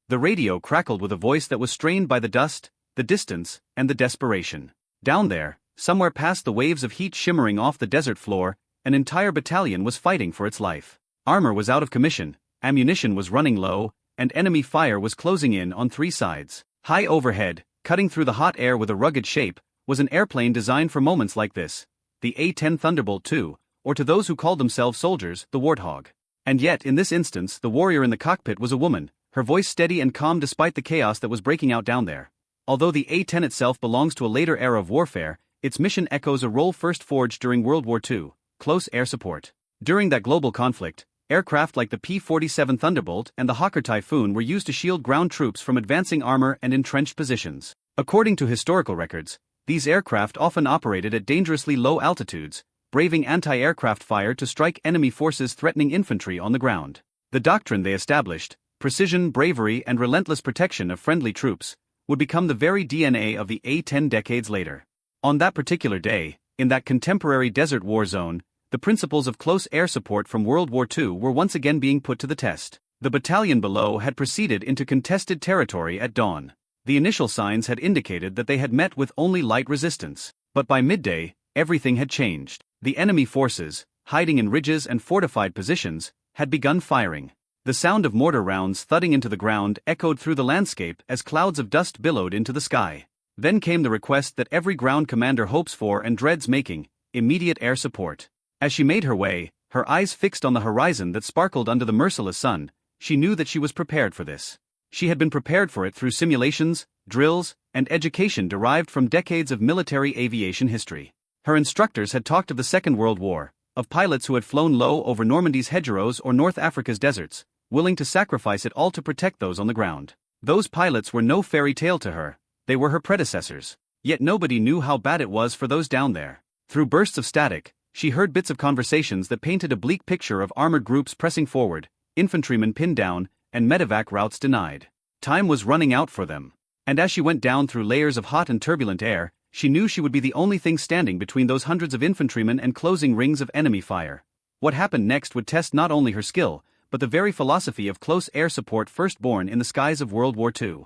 The radio crackled with a voice that was strained by the dust, the distance, and the desperation. Down there, somewhere past the waves of heat shimmering off the desert floor, an entire battalion was fighting for its life. Armor was out of commission, ammunition was running low, and enemy fire was closing in on three sides. High overhead, cutting through the hot air with a rugged shape, was an airplane designed for moments like this, the A-10 Thunderbolt II, or to those who called themselves soldiers, the Warthog. And yet, in this instance, the warrior in the cockpit was a woman, her voice steady and calm despite the chaos that was breaking out down there. Although the A-10 itself belongs to a later era of warfare, its mission echoes a role first forged during World War II, close air support. During that global conflict, aircraft like the P-47 Thunderbolt and the Hawker Typhoon were used to shield ground troops from advancing armor and entrenched positions. According to historical records, these aircraft often operated at dangerously low altitudes, braving anti-aircraft fire to strike enemy forces threatening infantry on the ground. The doctrine they established, precision, bravery, and relentless protection of friendly troops, would become the very DNA of the A-10 decades later. On that particular day, in that contemporary desert war zone, the principles of close air support from World War II were once again being put to the test. The battalion below had proceeded into contested territory at dawn. The initial signs had indicated that they had met with only light resistance. But by midday, everything had changed. The enemy forces, hiding in ridges and fortified positions, had begun firing. The sound of mortar rounds thudding into the ground echoed through the landscape as clouds of dust billowed into the sky. Then came the request that every ground commander hopes for and dreads making: immediate air support. As she made her way, her eyes fixed on the horizon that sparkled under the merciless sun, she knew that she was prepared for this. She had been prepared for it through simulations, drills, and education derived from decades of military aviation history. Her instructors had talked of the Second World War, of pilots who had flown low over Normandy's hedgerows or North Africa's deserts, willing to sacrifice it all to protect those on the ground. Those pilots were no fairy tale to her, they were her predecessors. Yet nobody knew how bad it was for those down there. Through bursts of static, she heard bits of conversations that painted a bleak picture of armored groups pressing forward, infantrymen pinned down, and medevac routes denied. Time was running out for them. And as she went down through layers of hot and turbulent air, she knew she would be the only thing standing between those hundreds of infantrymen and closing rings of enemy fire. What happened next would test not only her skill, but the very philosophy of close air support first born in the skies of World War II.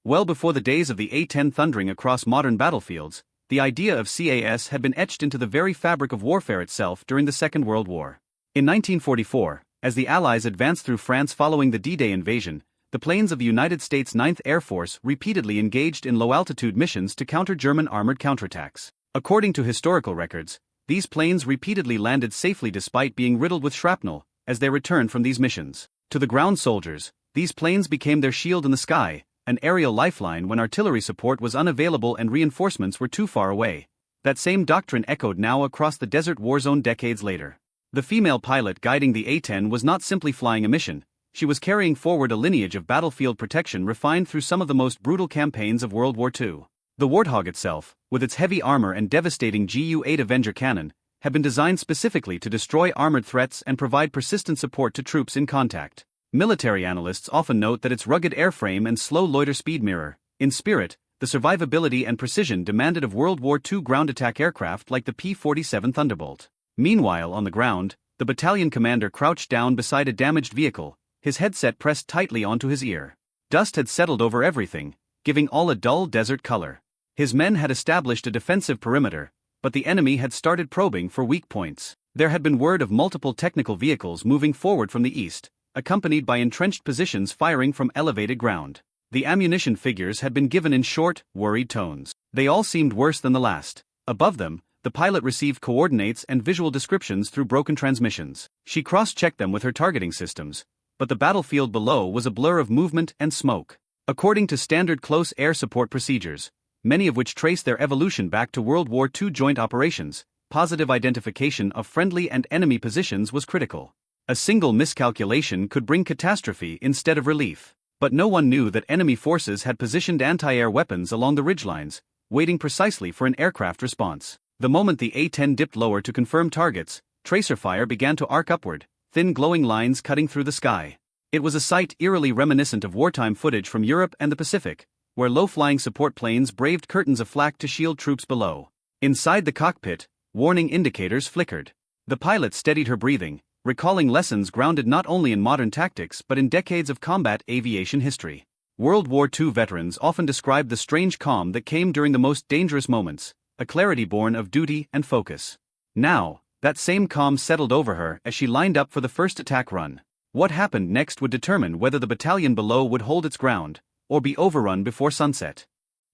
Well before the days of the A-10 thundering across modern battlefields, the idea of CAS had been etched into the very fabric of warfare itself during the Second World War. In 1944, as the Allies advanced through France following the D-Day invasion, the planes of the United States 9th Air Force repeatedly engaged in low-altitude missions to counter German armored counterattacks. According to historical records, these planes repeatedly landed safely despite being riddled with shrapnel as they returned from these missions. To the ground soldiers, these planes became their shield in the sky, an aerial lifeline when artillery support was unavailable and reinforcements were too far away. That same doctrine echoed now across the desert war zone decades later. The female pilot guiding the A-10 was not simply flying a mission, she was carrying forward a lineage of battlefield protection refined through some of the most brutal campaigns of World War II. The Warthog itself, with its heavy armor and devastating Gu-8 Avenger cannon, had been designed specifically to destroy armored threats and provide persistent support to troops in contact. Military analysts often note that its rugged airframe and slow loiter speed mirror, in spirit, the survivability and precision demanded of World War II ground attack aircraft like the P-47 Thunderbolt. Meanwhile, on the ground, the battalion commander crouched down beside a damaged vehicle, his headset pressed tightly onto his ear. Dust had settled over everything, giving all a dull desert color. His men had established a defensive perimeter, but the enemy had started probing for weak points. There had been word of multiple technical vehicles moving forward from the east, accompanied by entrenched positions firing from elevated ground. The ammunition figures had been given in short, worried tones. They all seemed worse than the last. Above them, the pilot received coordinates and visual descriptions through broken transmissions. She cross-checked them with her targeting systems, but the battlefield below was a blur of movement and smoke. According to standard close air support procedures, many of which trace their evolution back to World War II joint operations, positive identification of friendly and enemy positions was critical. A single miscalculation could bring catastrophe instead of relief. But no one knew that enemy forces had positioned anti-air weapons along the ridgelines, waiting precisely for an aircraft response. The moment the A-10 dipped lower to confirm targets, tracer fire began to arc upward, thin glowing lines cutting through the sky. It was a sight eerily reminiscent of wartime footage from Europe and the Pacific, where low-flying support planes braved curtains of flak to shield troops below. Inside the cockpit, warning indicators flickered. The pilot steadied her breathing, recalling lessons grounded not only in modern tactics but in decades of combat aviation history. World War II veterans often described the strange calm that came during the most dangerous moments, a clarity born of duty and focus. Now, that same calm settled over her as she lined up for the first attack run. What happened next would determine whether the battalion below would hold its ground, or be overrun before sunset.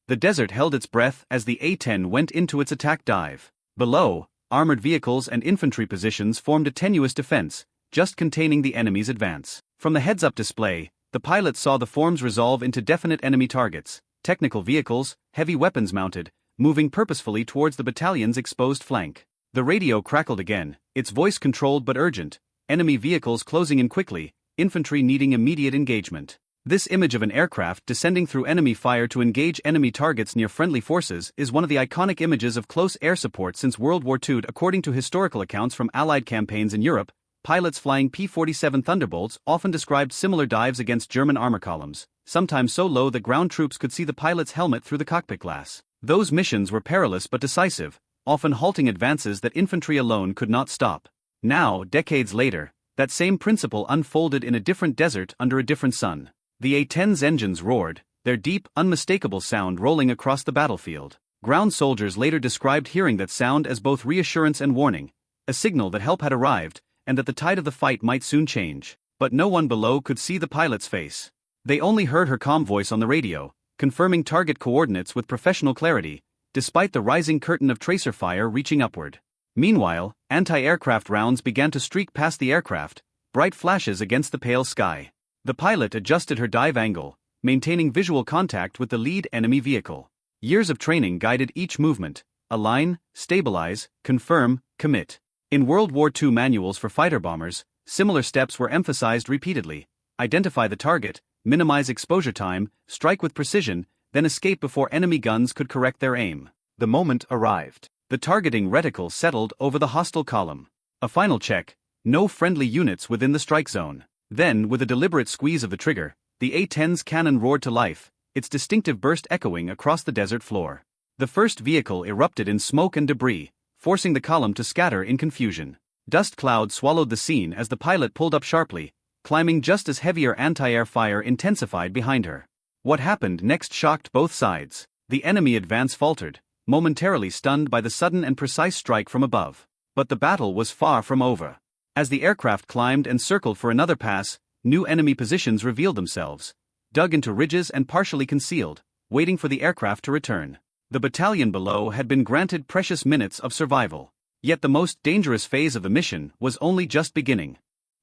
The desert held its breath as the A-10 went into its attack dive. Below, armored vehicles and infantry positions formed a tenuous defense, just containing the enemy's advance. From the heads-up display, the pilots saw the forms resolve into definite enemy targets, technical vehicles, heavy weapons mounted, moving purposefully towards the battalion's exposed flank. The radio crackled again, its voice controlled but urgent, enemy vehicles closing in quickly, infantry needing immediate engagement. This image of an aircraft descending through enemy fire to engage enemy targets near friendly forces is one of the iconic images of close air support since World War II. According to historical accounts from Allied campaigns in Europe, pilots flying P-47 Thunderbolts often described similar dives against German armor columns, sometimes so low that ground troops could see the pilot's helmet through the cockpit glass. Those missions were perilous but decisive, often halting advances that infantry alone could not stop. Now, decades later, that same principle unfolded in a different desert under a different sun. The A-10's engines roared, their deep, unmistakable sound rolling across the battlefield. Ground soldiers later described hearing that sound as both reassurance and warning, a signal that help had arrived, and that the tide of the fight might soon change. But no one below could see the pilot's face. They only heard her calm voice on the radio, confirming target coordinates with professional clarity, despite the rising curtain of tracer fire reaching upward. Meanwhile, anti-aircraft rounds began to streak past the aircraft, bright flashes against the pale sky. The pilot adjusted her dive angle, maintaining visual contact with the lead enemy vehicle. Years of training guided each movement: align, stabilize, confirm, commit. In World War II manuals for fighter bombers, similar steps were emphasized repeatedly: identify the target, minimize exposure time, strike with precision, then escape before enemy guns could correct their aim. The moment arrived. The targeting reticle settled over the hostile column. A final check: no friendly units within the strike zone. Then, with a deliberate squeeze of the trigger, the A-10's cannon roared to life, its distinctive burst echoing across the desert floor. The first vehicle erupted in smoke and debris, forcing the column to scatter in confusion. Dust clouds swallowed the scene as the pilot pulled up sharply, climbing just as heavier anti-air fire intensified behind her. What happened next shocked both sides. The enemy advance faltered, momentarily stunned by the sudden and precise strike from above. But the battle was far from over. As the aircraft climbed and circled for another pass, new enemy positions revealed themselves, dug into ridges and partially concealed, waiting for the aircraft to return. The battalion below had been granted precious minutes of survival. Yet the most dangerous phase of the mission was only just beginning.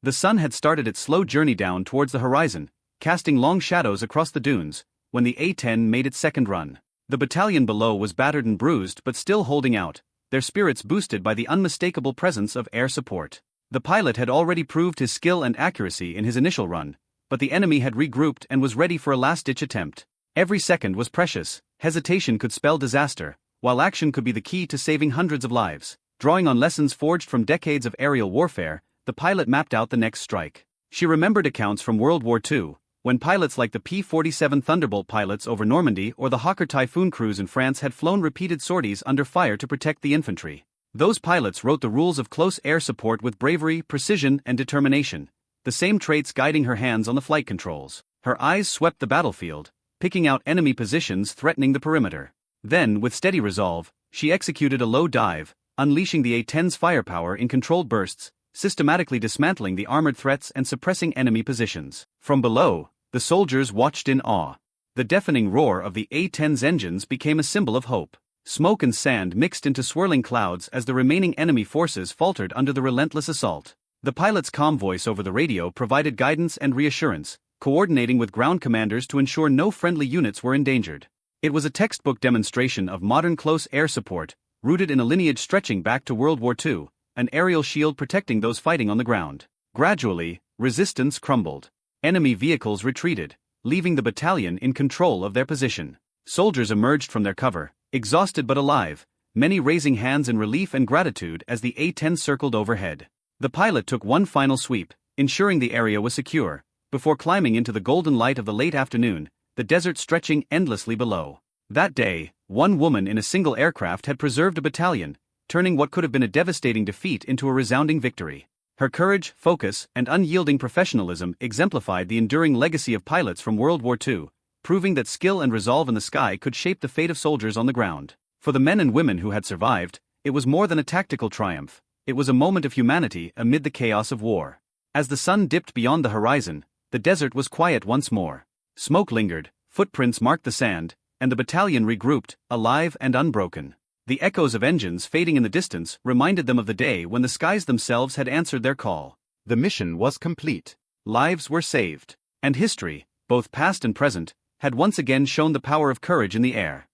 The sun had started its slow journey down towards the horizon, casting long shadows across the dunes, when the A-10 made its second run. The battalion below was battered and bruised but still holding out, their spirits boosted by the unmistakable presence of air support. The pilot had already proved his skill and accuracy in his initial run, but the enemy had regrouped and was ready for a last-ditch attempt. Every second was precious, hesitation could spell disaster, while action could be the key to saving hundreds of lives. Drawing on lessons forged from decades of aerial warfare, the pilot mapped out the next strike. She remembered accounts from World War II, when pilots like the P-47 Thunderbolt pilots over Normandy or the Hawker Typhoon crews in France had flown repeated sorties under fire to protect the infantry. Those pilots wrote the rules of close air support with bravery, precision, and determination, the same traits guiding her hands on the flight controls. Her eyes swept the battlefield, picking out enemy positions threatening the perimeter. Then, with steady resolve, she executed a low dive, unleashing the A-10's firepower in controlled bursts, systematically dismantling the armored threats and suppressing enemy positions. From below, the soldiers watched in awe. The deafening roar of the A-10's engines became a symbol of hope. Smoke and sand mixed into swirling clouds as the remaining enemy forces faltered under the relentless assault. The pilot's calm voice over the radio provided guidance and reassurance, coordinating with ground commanders to ensure no friendly units were endangered. It was a textbook demonstration of modern close air support, rooted in a lineage stretching back to World War II, an aerial shield protecting those fighting on the ground. Gradually, resistance crumbled. Enemy vehicles retreated, leaving the battalion in control of their position. Soldiers emerged from their cover, exhausted but alive, many raising hands in relief and gratitude as the A-10 circled overhead. The pilot took one final sweep, ensuring the area was secure, before climbing into the golden light of the late afternoon, the desert stretching endlessly below. That day, one woman in a single aircraft had preserved a battalion, turning what could have been a devastating defeat into a resounding victory. Her courage, focus, and unyielding professionalism exemplified the enduring legacy of pilots from World War II, proving that skill and resolve in the sky could shape the fate of soldiers on the ground. For the men and women who had survived, it was more than a tactical triumph, it was a moment of humanity amid the chaos of war. As the sun dipped beyond the horizon, the desert was quiet once more. Smoke lingered, footprints marked the sand, and the battalion regrouped, alive and unbroken. The echoes of engines fading in the distance reminded them of the day when the skies themselves had answered their call. The mission was complete. Lives were saved. And history, both past and present, had once again shown the power of courage in the air.